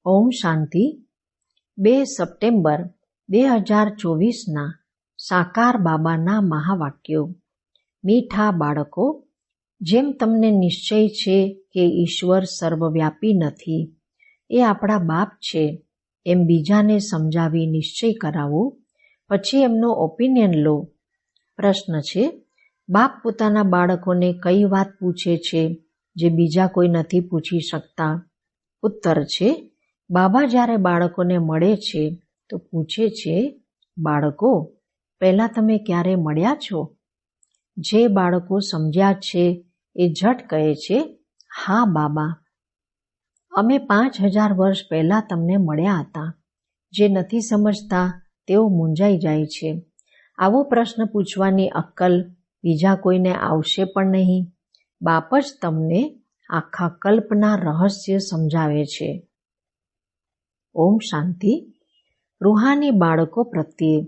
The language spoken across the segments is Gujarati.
ઓમ શાંતિ. 2 સપ્ટેમ્બર 2024ના સાકાર બાબાના મહાવાક્યો. મીઠા બાળકો, જેમ તમને નિશ્ચય છે કે ઈશ્વર સર્વવ્યાપી નથી, એ આપણા બાપ છે, એમ બીજાને સમજાવી નિશ્ચય કરાવો, પછી એમનો ઓપિનિયન લો. પ્રશ્ન છે, બાપ પોતાના બાળકોને કઈ વાત પૂછે છે જે બીજા કોઈ નથી પૂછી શકતા? ઉત્તર છે, બાબા જ્યારે બાળકોને મળે છે તો પૂછે છે, બાળકો, પહેલા તમે ક્યારે મળ્યા છો? જે બાળકો સમજ્યા છે એ ઝટ કહે છે, હા બાબા, અમે 5000 વર્ષ પહેલા તમને મળ્યા હતા. જે નથી સમજતા તેઓ મૂંઝાઈ જાય છે. આવો પ્રશ્ન પૂછવાની અક્કલ બીજા કોઈને આવશે પણ નહીં. બાપ જ તમને આખા કલ્પના રહસ્ય સમજાવે છે. ઓમ શાંતિ. રૂહાની બાળકો પ્રત્યે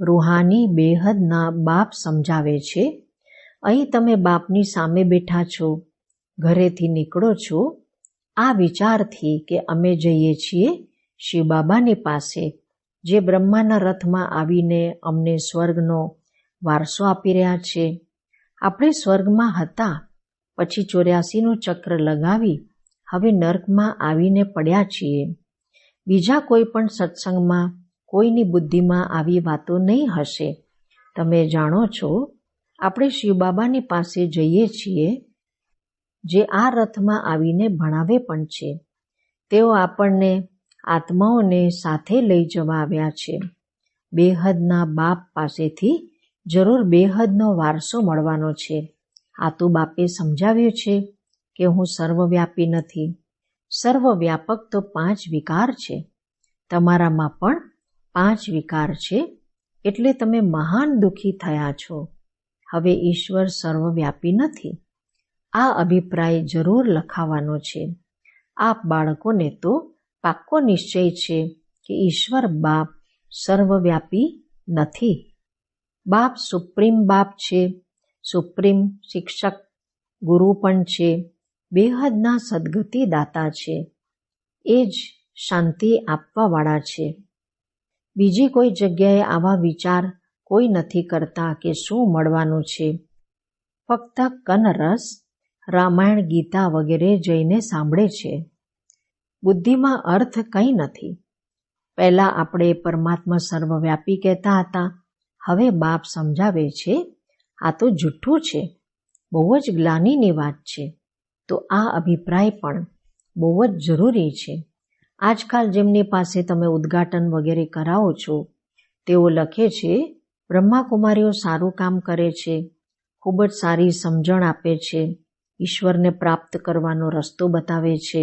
રૂહાની બેહદના બાપ સમજાવે છે, અહીં તમે બાપની સામે બેઠા છો, ઘરેથી નીકળો છો આ વિચારથી કે અમે જઈએ છીએ શિવ બાબાની પાસે, જે બ્રહ્માના રથમાં આવીને અમને સ્વર્ગનો વારસો આપી રહ્યા છે. આપણે સ્વર્ગમાં હતા, પછી 84નું ચક્ર લગાવી હવે નર્કમાં આવીને પડ્યા છીએ. બીજા કોઈ પણ સત્સંગમાં કોઈની બુદ્ધિમાં આવી વાતો નહીં હશે. તમે જાણો છો, આપણે શિવબાબાની પાસે જઈએ છીએ, જે આ રથમાં આવીને ભણાવે પણ છે. તેઓ આપણને આત્માઓને સાથે લઈ જવા આવ્યા છે. બેહદના બાપ પાસેથી જરૂર બેહદનો વારસો મળવાનો છે. આ તો બાપે સમજાવ્યું છે કે હું સર્વવ્યાપી નથી. સર્વવ્યાપક તો 5 વિકાર છે. તમારામાં પણ 5 વિકાર છે, એટલે તમે મહાન દુઃખી થયા છો. હવે ઈશ્વર સર્વવ્યાપી નથી. આ અભિપ્રાય જરૂર લખાવાનો છે. આપ બાળકોને તો પાક્કો નિશ્ચય છે કે ઈશ્વર બાપ સર્વવ્યાપી નથી. બાપ સુપ્રીમ બાપ છે, સુપ્રીમ શિક્ષક ગુરુ પણ છે, બેહદના સદગતિ દાતા છે. એ જ શાંતિ આપવાવાળા છે. બીજી કોઈ જગ્યાએ આવા વિચાર કોઈ નથી કરતા કે શું મળવાનું છે. ફક્ત કનરસ, રામાયણ, ગીતા વગેરે જઈને સાંભળે છે. બુદ્ધિમાં અર્થ કંઈ નથી. પહેલા આપણે પરમાત્મા સર્વવ્યાપી કહેતા હતા, હવે બાપ સમજાવે છે આ તો જૂઠું છે, બહુ જ ગ્લાનિની વાત છે. તો આ અભિપ્રાય પણ બહુ જ જરૂરી છે. આજકાલ જેમની પાસે તમે ઉદ્ઘાટન વગેરે કરાવો છો, તેઓ લખે છે બ્રહ્માકુમારીઓ સારું કામ કરે છે, ખૂબ જ સારી સમજણ આપે છે, ઈશ્વરને પ્રાપ્ત કરવાનો રસ્તો બતાવે છે.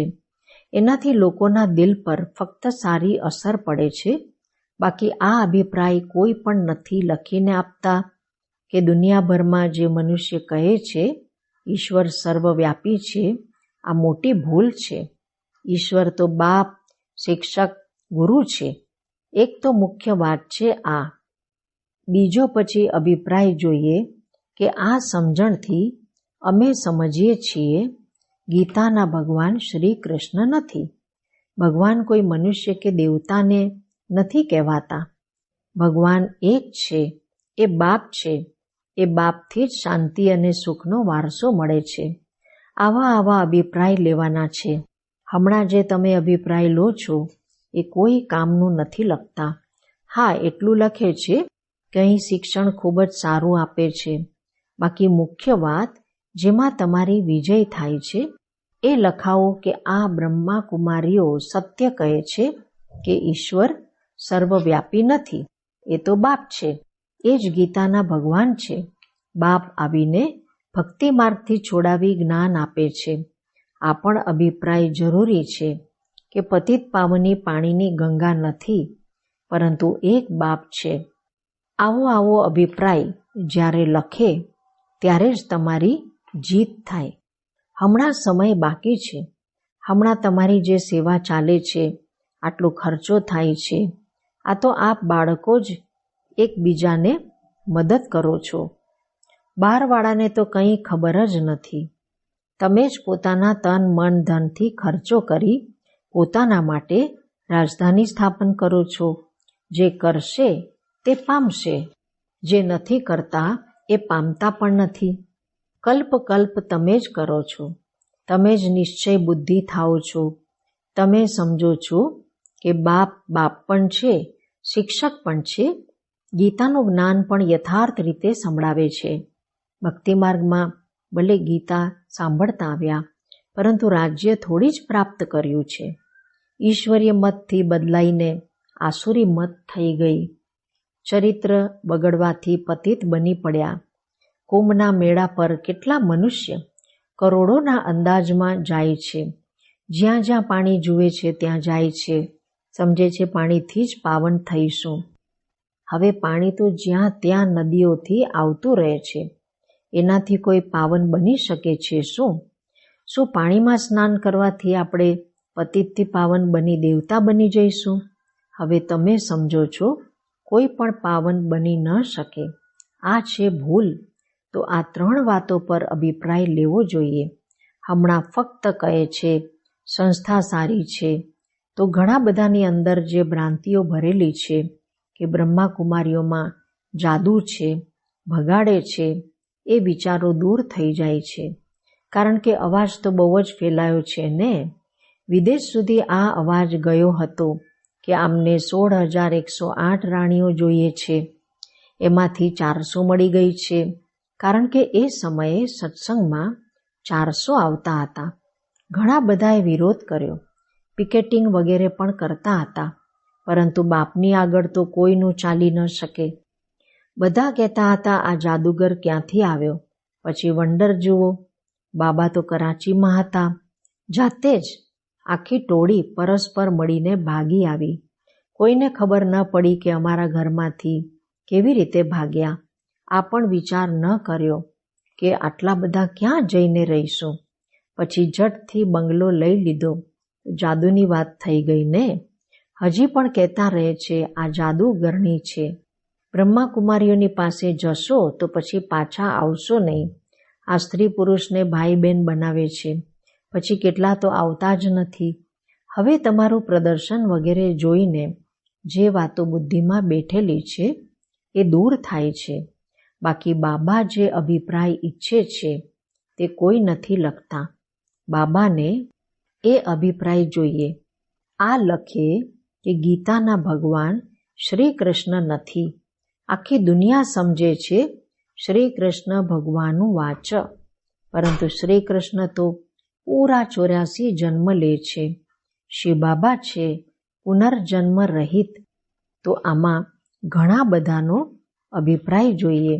એનાથી લોકોના દિલ પર ફક્ત સારી અસર પડે છે. બાકી આ અભિપ્રાય કોઈ પણ નથી લખીને આપતા કે દુનિયાભરમાં જે મનુષ્ય કહે છે ઈશ્વર સર્વવ્યાપી છે, આ મોટી ભૂલ છે. ઈશ્વર તો બાપ, શિક્ષક, ગુરુ છે. એક તો મુખ્ય વાત છે આ. બીજો પછી અભિપ્રાય જોઈએ કે આ સમજણથી અમે સમજીએ છીએ ગીતાના ભગવાન શ્રી કૃષ્ણ નથી. ભગવાન કોઈ મનુષ્ય કે દેવતાને નથી કહેવાતા. ભગવાન એક છે, એ બાપ છે. એ બાપથી જ શાંતિ અને સુખનો વારસો મળે છે. આવા અભિપ્રાય લેવાના છે. હમણાં જે તમે અભિપ્રાય લો છો એ કોઈ કામનું નથી લખતા. હા, એટલું લખે છે કે અહીં શિક્ષણ ખૂબ જ સારું આપે છે. બાકી મુખ્ય વાત જેમાં તમારી વિજય થાય છે એ લખાવો કે આ બ્રહ્માકુમારીઓ સત્ય કહે છે કે ઈશ્વર સર્વવ્યાપી નથી. એ તો બાપ છે, એ જ ગીતાના ભગવાન છે. બાપ આવીને ભક્તિ માર્ગથી છોડાવી જ્ઞાન આપે છે. આ પણ અભિપ્રાય જરૂરી છે કે પતિત પાવની પાણીની ગંગા નથી, પરંતુ એક બાપ છે. આવો અભિપ્રાય જ્યારે લખે ત્યારે જ તમારી જીત થાય. હમણાં સમય બાકી છે. હમણાં તમારી જે સેવા ચાલે છે, આટલો ખર્ચો થાય છે, આ તો આપ બાળકો જ એકબીજાને મદદ કરો છો. બહારવાળાને તો કંઈ ખબર જ નથી. તમે જ પોતાના તન મન ધનથી ખર્ચો કરી પોતાના માટે રાજધાની સ્થાપન કરો છો. જે કરશે તે પામશે, જે નથી કરતા એ પામતા પણ નથી. કલ્પ કલ્પ તમે જ કરો છો, તમે જ નિશ્ચય બુદ્ધિ થાઓ છો. તમે સમજો છો કે બાપ બાપ પણ છે, શિક્ષક પણ છે. ગીતાનું જ્ઞાન પણ યથાર્થ રીતે સંભળાવે છે. ભક્તિ માર્ગમાં ભલે ગીતા સાંભળતા આવ્યા, પરંતુ રાજ્ય થોડી જ પ્રાપ્ત કર્યું છે. ઈશ્વરીય મતથી બદલાઈને આસુરી મત થઈ ગઈ. ચરિત્ર બગડવાથી પતિત બની પડ્યા. કુંભના મેળા પર કેટલા મનુષ્ય કરોડોના અંદાજમાં જાય છે. જ્યાં જ્યાં પાણી જુએ છે ત્યાં જાય છે. સમજે છે પાણીથી જ પાવન થઈશું. હવે પાણી તો જ્યાં ત્યાં નદીઓથી આવતું રહે છે. એનાથી કોઈ પાવન બની શકે છે શું? શું પાણીમાં સ્નાન કરવાથી આપણે પતિતથી પાવન બની દેવતા બની જઈશું? હવે તમે સમજો છો કોઈ પણ પાવન બની ન શકે. આ છે ભૂલ. તો આ 3 વાતો પર અભિપ્રાય લેવો જોઈએ. હમણાં ફક્ત કહે છે સંસ્થા સારી છે, તો ઘણા બધાની અંદર જે ભ્રાંતિઓ ભરેલી છે કે બ્રહ્માકુમારીઓમાં જાદુ છે, ભગાડે છે, એ વિચારો દૂર થઈ જાય છે. કારણ કે અવાજ તો બહુ જ ફેલાયો છે ને. વિદેશ સુધી આ અવાજ ગયો હતો કે આમને 16,108 રાણીઓ જોઈએ છે, એમાંથી 400 મળી ગઈ છે. કારણ કે એ સમયે સત્સંગમાં 400 આવતા હતા. ઘણા બધાએ વિરોધ કર્યો, પિકેટિંગ વગેરે પણ કરતા હતા, પરંતુ બાપની આગળ તો કોઈનું ચાલી ન શકે. બધા કહેતા હતા આ જાદુગર ક્યાંથી આવ્યો? પછી વંડર જુઓ, બાબા તો કરાચીમાં હતા. જાતે જ આખી ટોળી પરસ્પર મળીને ભાગી આવી. કોઈને ખબર ન પડી કે અમારા ઘરમાંથી કેવી રીતે ભાગ્યા. આ પણ વિચાર ન કર્યો કે આટલા બધા ક્યાં જઈને રહીશું. પછી ઝટથી બંગલો લઈ લીધો. જાદુની વાત થઈ ગઈ ને. હજી પણ કહેતા રહે છે આ જાદુગરની છે. બ્રહ્માકુમારીઓની પાસે જશો તો પછી પાછા આવશો નહીં. આ સ્ત્રી પુરુષને ભાઈ બહેન બનાવે છે, પછી કેટલા તો આવતા જ નથી. હવે તમારું પ્રદર્શન વગેરે જોઈને જે વાતો બુદ્ધિમાં બેઠેલી છે એ દૂર થાય છે. બાકી બાબા જે અભિપ્રાય ઈચ્છે છે તે કોઈ નથી લખતા. બાબાને એ અભિપ્રાય જોઈએ. આ લખે કે ગીતાના ભગવાન શ્રી કૃષ્ણ નથી. આખી દુનિયા સમજે છે શ્રી કૃષ્ણ ભગવાનનું વાચ, પરંતુ શ્રી કૃષ્ણ તો પૂરા 84 જન્મ લે છે. શિવ બાબા છે પુનર્જન્મ રહિત. તો આમાં ઘણા બધાનો અભિપ્રાય જોઈએ.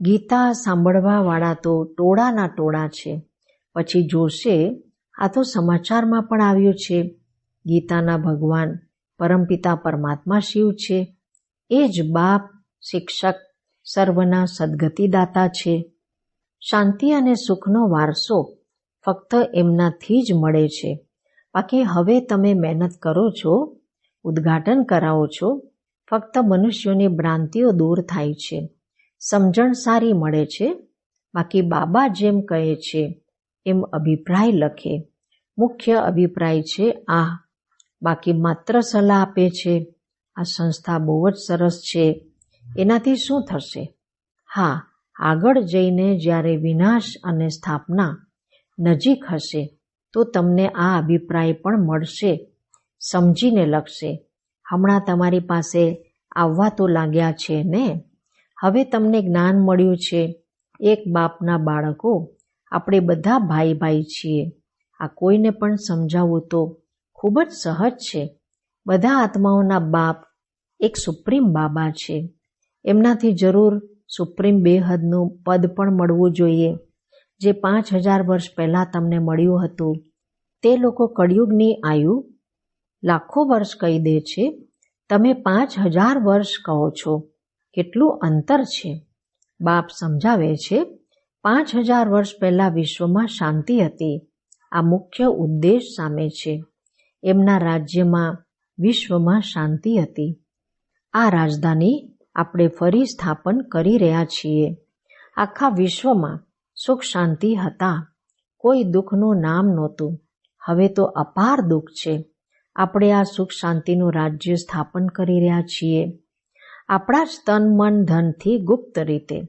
ગીતા સાંભળવાવાળા તો ટોળાના ટોળા છે. પછી જોશે આ તો સમાચારમાં પણ આવ્યું છે. ગીતાના ભગવાન પરમપિતા પરમાત્મા શિવ છે. એ જ બાપ, શિક્ષક, સર્વના સદગતિદાતા છે. શાંતિ અને સુખનો વારસો ફક્ત એમનાથી જ મળે છે. બાકી હવે તમે મહેનત કરો છો, ઉદ્ઘાટન કરાવો છો, ફક્ત મનુષ્યોની ભ્રાંતિઓ દૂર થાય છે, સમજણ સારી મળે છે. બાકી બાબા જેમ કહે છે એમ અભિપ્રાય લખે. મુખ્ય અભિપ્રાય છે આ. બાકી માત્ર સલાહ આપે છે આ સંસ્થા બહુ જ સરસ છે, એનાથી શું થશે? હા, આગળ જઈને જ્યારે વિનાશ અને સ્થાપના નજીક હશે તો તમને આ અભિપ્રાય પણ મળશે. સમજીને લખશે. હમણાં તમારી પાસે આવવા તો લાગ્યા છે ને. હવે તમને જ્ઞાન મળ્યું છે. એક બાપના બાળકો, આપણે બધા ભાઈ ભાઈ છીએ. આ કોઈને પણ સમજાવવું તો ખૂબ જ સહજ છે. બધા આત્માઓના બાપ એક સુપ્રીમ બાબા છે. એમનાથી જરૂર સુપ્રીમ બેહદનું પદ પણ મળવું જોઈએ, જે 5000 વર્ષ પહેલાં તમને મળ્યું હતું. તે લોકો કળિયુગની આયુ લાખો વર્ષ કહી દે છે. તમે 5000 વર્ષ કહો છો. કેટલું અંતર છે? બાપ સમજાવે છે 5000 વર્ષ પહેલાં વિશ્વમાં શાંતિ હતી. આ મુખ્ય ઉદ્દેશ સામે છે. એમના રાજ્યમાં વિશ્વમાં શાંતિ હતી. આ રાજધાની આપણે ફરી સ્થાપન કરી રહ્યા છીએ. આખા વિશ્વમાં સુખ શાંતિ હતા. કોઈ દુઃખનું નામ નહોતું. હવે તો અપાર દુઃખ છે. આપણે આ સુખ શાંતિનું રાજ્ય સ્થાપન કરી રહ્યા છીએ. આપણા જ તન મન ધનથી ગુપ્ત રીતે.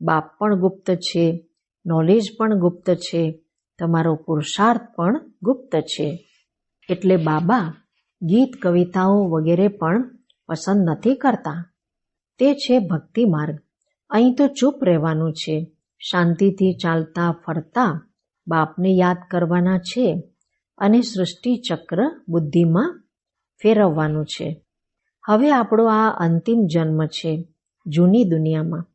બાપ પણ ગુપ્ત છે, નોલેજ પણ ગુપ્ત છે, તમારો પુરુષાર્થ પણ ગુપ્ત છે. એટલે બાબા ગીત કવિતાઓ વગેરે પણ પસંદ નથી કરતા. તે છે ભક્તિ માર્ગ. અહીં તો ચૂપ રહેવાનું છે, શાંતિથી ચાલતા ફરતા બાપને યાદ કરવાના છે અને સૃષ્ટિ ચક્ર બુદ્ધિમાં ફેરવવાનું છે. હવે આપણો આ અંતિમ જન્મ છે જૂની દુનિયામાં.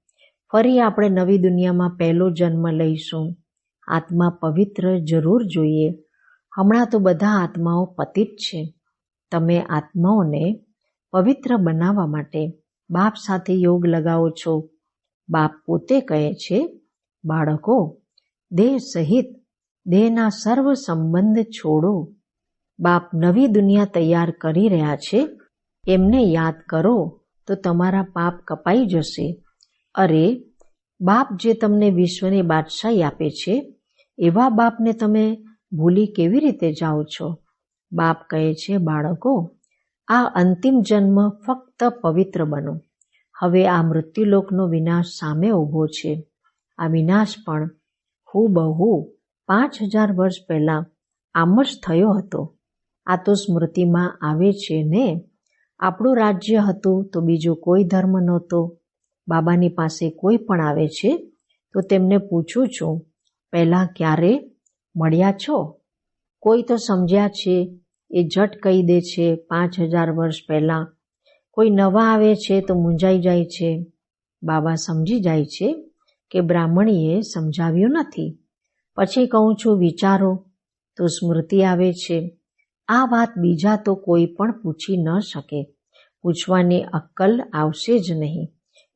ફરી આપણે નવી દુનિયામાં પહેલો જન્મ લઈશું. આત્મા પવિત્ર જરૂર જોઈએ. હમણાં તો બધા આત્માઓ પતિત છે. તમે આત્માઓને પવિત્ર બનાવવા માટે બાપ સાથે યોગ લગાવો છો. બાપ પોતે કહે છે, બાળકો, દેહ સહિત દેહના સર્વ સંબંધ છોડો. બાપ નવી દુનિયા તૈયાર કરી રહ્યા છે. એમને યાદ કરો તો તમારા પાપ કપાઈ જશે. અરે, બાપ જે તમને વિશ્વની બાદશાહી આપે છે, એવા બાપને તમે ભૂલી કેવી રીતે જાઓ છો? બાપ કહે છે, બાળકો, આ અંતિમ જન્મ ફક્ત પવિત્ર બનો. હવે આ મૃત્યુલોકનો વિનાશ સામે ઊભો છે. આ વિનાશ પણ હૂબહુ 5000 વર્ષ પહેલા આમ જ થયો હતો. આ તો સ્મૃતિમાં આવે છે ને. આપણું રાજ્ય હતું તો બીજો કોઈ ધર્મ નહોતો. બાબાની પાસે કોઈ પણ આવે છે તો તેમને પૂછું છું, પહેલાં ક્યારે મળ્યા છો? કોઈ તો સમજ્યા છે એ ઝટ કહી દે છે 5000 વર્ષ પહેલાં. કોઈ નવા આવે છે તો મૂંઝાઈ જાય છે. બાબા સમજી જાય છે કે બ્રાહ્મણીએ સમજાવ્યું નથી. પછી કહું છું, વિચારો, તો સ્મૃતિ આવે છે. આ વાત બીજા તો કોઈ પણ પૂછી ન શકે. પૂછવાની અક્કલ આવશે જ નહીં.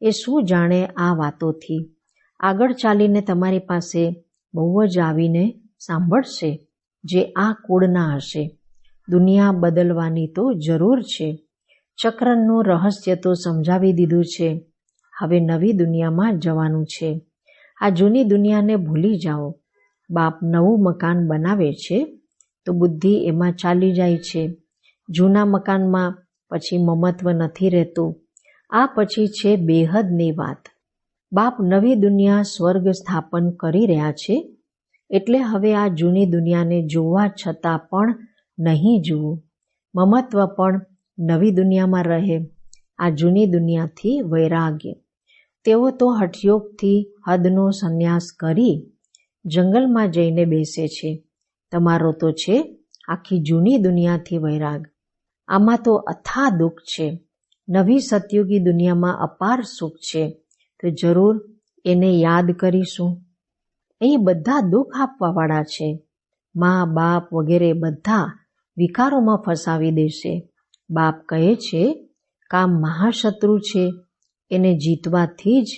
એ શું જાણે આ વાતોથી? આગળ ચાલીને તમારી પાસે બહુ જ આવીને સાંભળશે જે આ કુળના હશે. દુનિયા બદલવાની તો જરૂર છે. ચક્રનું રહસ્ય તો સમજાવી દીધું છે. હવે નવી દુનિયામાં જવાનું છે. આ જૂની દુનિયાને ભૂલી જાઓ. બાપ નવું મકાન બનાવે છે તો બુદ્ધિ એમાં ચાલી જાય છે. જૂના મકાનમાં પછી મમત્વ નથી રહેતું. આ પછી છે બેહદની વાત. બાપ નવી દુનિયા સ્વર્ગ સ્થાપન કરી રહ્યા છે. એટલે હવે આ જૂની દુનિયાને જોવા છતાં પણ નહીં જુઓ. મમત્વ પણ નવી દુનિયામાં રહે. આ જૂની દુનિયાથી વૈરાગ્ય. તેઓ તો હઠયોગથી હદનો સંન્યાસ કરી જંગલમાં જઈને બેસે છે. તમારો તો છે આખી જૂની દુનિયાથી વૈરાગ. આમાં તો અથા દુઃખ છે. નવી સતયુગી દુનિયામાં અપાર સુખ છે તો જરૂર એને યાદ કરીશું. અહીં બધા દુઃખ આપવાવાળા છે. મા બાપ વગેરે બધા વિકારોમાં ફસાવી દેશે. બાપ કહે છે, કામ મહાશત્રુ છે. એને જીતવાથી જ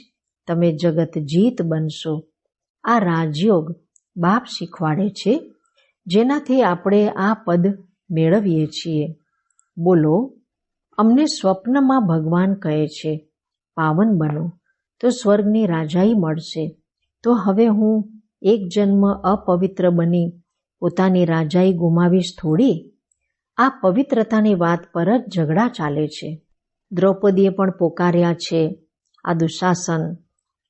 તમે જગત જીત બનશો. આ રાજયોગ બાપ શીખવાડે છે, જેનાથી આપણે આ પદ મેળવીએ છીએ. બોલો, અમને સ્વપ્નમાં ભગવાન કહે છે, પાવન બનો તો સ્વર્ગની રાજાઈ મળશે. તો હવે હું એક જન્મ અપવિત્ર બની પોતાની રાજાઈ ગુમાવીશ થોડી? આ પવિત્રતાની વાત પર જ ઝઘડા ચાલે છે. દ્રૌપદીએ પણ પોકાર્યા છે. આ દુશાસન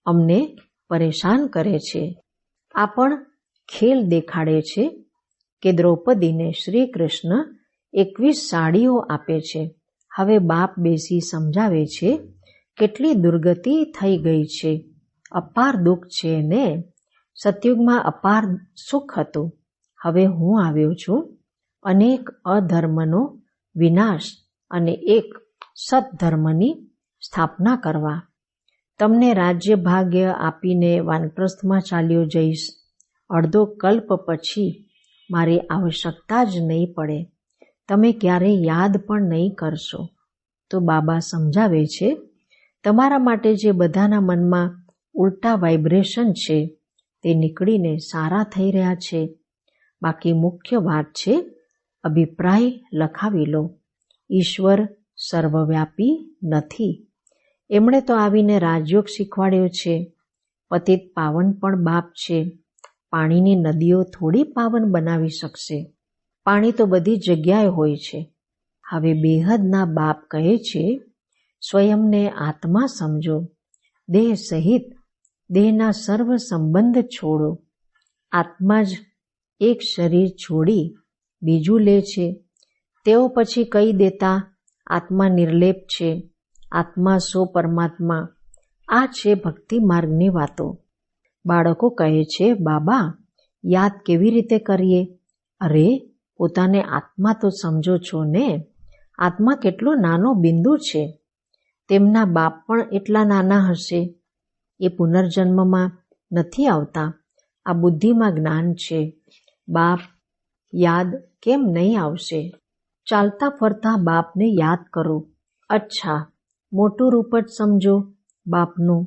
અમને પરેશાન કરે છે. આ પણ ખેલ દેખાડે છે કે દ્રૌપદીને શ્રી કૃષ્ણ 21 સાડીઓ આપે છે. હવે બાપ બેસી સમજાવે છે, કેટલી દુર્ગતિ થઈ ગઈ છે. અપાર દુઃખ છે ને. સતયુગમાં અપાર સુખ હતું. હવે હું આવ્યો છું અનેક અધર્મનો વિનાશ અને એક સત્ધર્મની સ્થાપના કરવા. તમને રાજ્ય ભાગ્ય આપીને વાનપ્રસ્થમાં ચાલ્યો જઈશ. અડધો કલ્પ પછી મારી આવશ્યકતા જ નહીં પડે. તમે ક્યારેય યાદ પણ નહીં કરશો. તો બાબા સમજાવે છે, તમારા માટે જે બધાના મનમાં ઉલટા વાઇબ્રેશન છે તે નીકળીને સારા થઈ રહ્યા છે. બાકી મુખ્ય વાત છે અભિપ્રાય લખાવી લો. ઈશ્વર સર્વવ્યાપી નથી. એમણે તો આવીને રાજયોગ શીખવાડ્યો છે. પતિત પાવન પણ બાપ છે. પાણીની નદીઓ થોડી પાવન બનાવી શકશે. પાણી તો બધી જગ્યાએ હોય છે. હવે બેહદના બાપ કહે છે, સ્વયંને આત્મા સમજો, દેહ સહિત દેહના સર્વ સંબંધ છોડો. આત્મા જ એક શરીર છોડી બીજું લે છે. તેઓ પછી કહી દેતા આત્મા નિર્લેપ છે, આત્મા સો પરમાત્મા. આ છે ભક્તિ માર્ગની વાતો. બાળકો કહે છે, બાબા યાદ કેવી રીતે કરીએ? અરે પોતાને આત્મા તો સમજો છો ને. આત્મા કેટલો નાનો બિંદુ છે. તેમના બાપ પણ એટલા નાના હશે. એ પુનર્જન્મમાં નથી આવતા. આ બુદ્ધિમાં જ્ઞાન છે. બાપ યાદ કેમ નહીં આવશે? ચાલતા ફરતા બાપને યાદ કરો. અચ્છા, મોટું રૂપ જ સમજો બાપનું,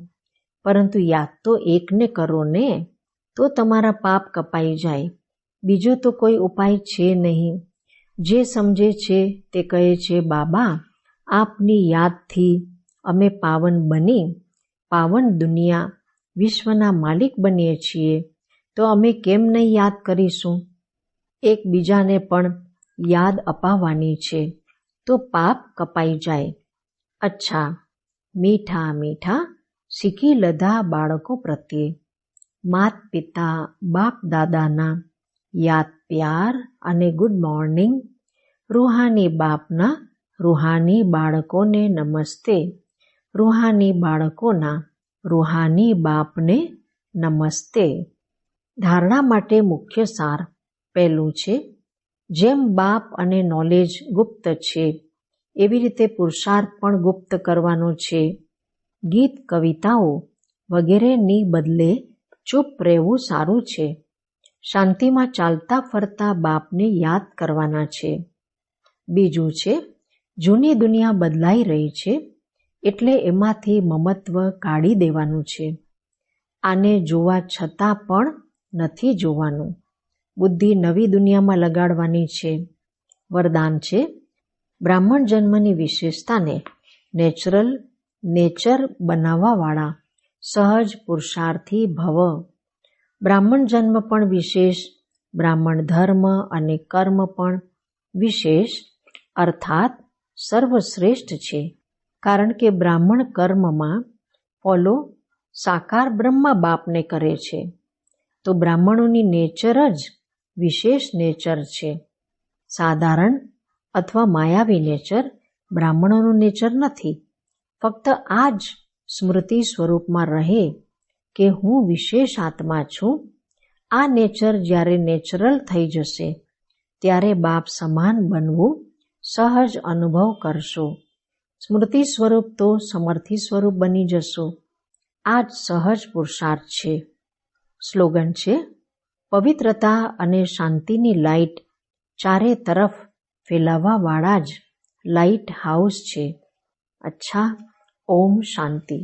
પરંતુ યાદ તો એકને કરો ને, તો તમારા પાપ કપાઈ જાય. બીજો તો કોઈ ઉપાય છે નહીં. જે સમજે છે તે કહે છે, બાબા આપની યાદથી અમે પાવન બની પાવન દુનિયા વિશ્વના માલિક બનીએ છીએ, તો અમે કેમ નહીં યાદ કરીશું? એકબીજાને પણ યાદ અપાવવાની છે, તો પાપ કપાઈ જાય. અચ્છા, મીઠા મીઠા શીખી લધા બાળકો પ્રત્યે માત પિતા બાપ દાદાના યાદ પ્યાર અને ગુડ મોર્નિંગ. રૂહાની બાપના રૂહાની બાળકોને નમસ્તે. રૂહાની બાળકોના રૂહાની બાપને નમસ્તે. ધારણા માટે મુખ્ય સાર. પહેલું છે, જેમ બાપ અને નોલેજ ગુપ્ત છે, એવી રીતે પુરુષાર્થ પણ ગુપ્ત કરવાનો છે. ગીત કવિતાઓ વગેરેની બદલે ચૂપ રહેવું સારું છે. શાંતિમાં ચાલતા ફરતા બાપને યાદ કરવાના છે. બીજું છે, જૂની દુનિયા બદલાઈ રહી છે, એટલે એમાંથી મમત્વ કાઢી દેવાનું છે. આને જોવા છતાં પણ નથી જોવાનું. બુદ્ધિ નવી દુનિયામાં લગાડવાની છે. વરદાન છે, બ્રાહ્મણ જન્મની વિશેષતાને નેચર બનાવવાવાળા સહજ પુરુષાર્થી ભવ. બ્રાહ્મણ જન્મ પણ વિશેષ, બ્રાહ્મણ ધર્મ અને કર્મ પણ વિશેષ, અર્થાત સર્વશ્રેષ્ઠ છે. કારણ કે બ્રાહ્મણ કર્મમાં ફોલો સાકાર બ્રહ્મા બાપને કરે છે, તો બ્રાહ્મણોની નેચર જ વિશેષ નેચર છે. સાધારણ અથવા માયાવી નેચર બ્રાહ્મણોનું નેચર નથી. ફક્ત આ જ સ્મૃતિ સ્વરૂપમાં રહે કે હું વિશેષ આત્મા છું. આ નેચર જ્યારે નેચરલ થઈ જશે ત્યારે બાપ સમાન બનવું સહજ અનુભવ કરશો. સ્મૃતિ સ્વરૂપ તો સમર્થી સ્વરૂપ બની જશો. આ જ સહજ પુરુષાર્થ છે. સ્લોગન છે, પવિત્રતા અને શાંતિની લાઇટ ચારે તરફ ફેલાવવાવાળા જ લાઇટ હાઉસ છે. અચ્છા, ઓમ શાંતિ.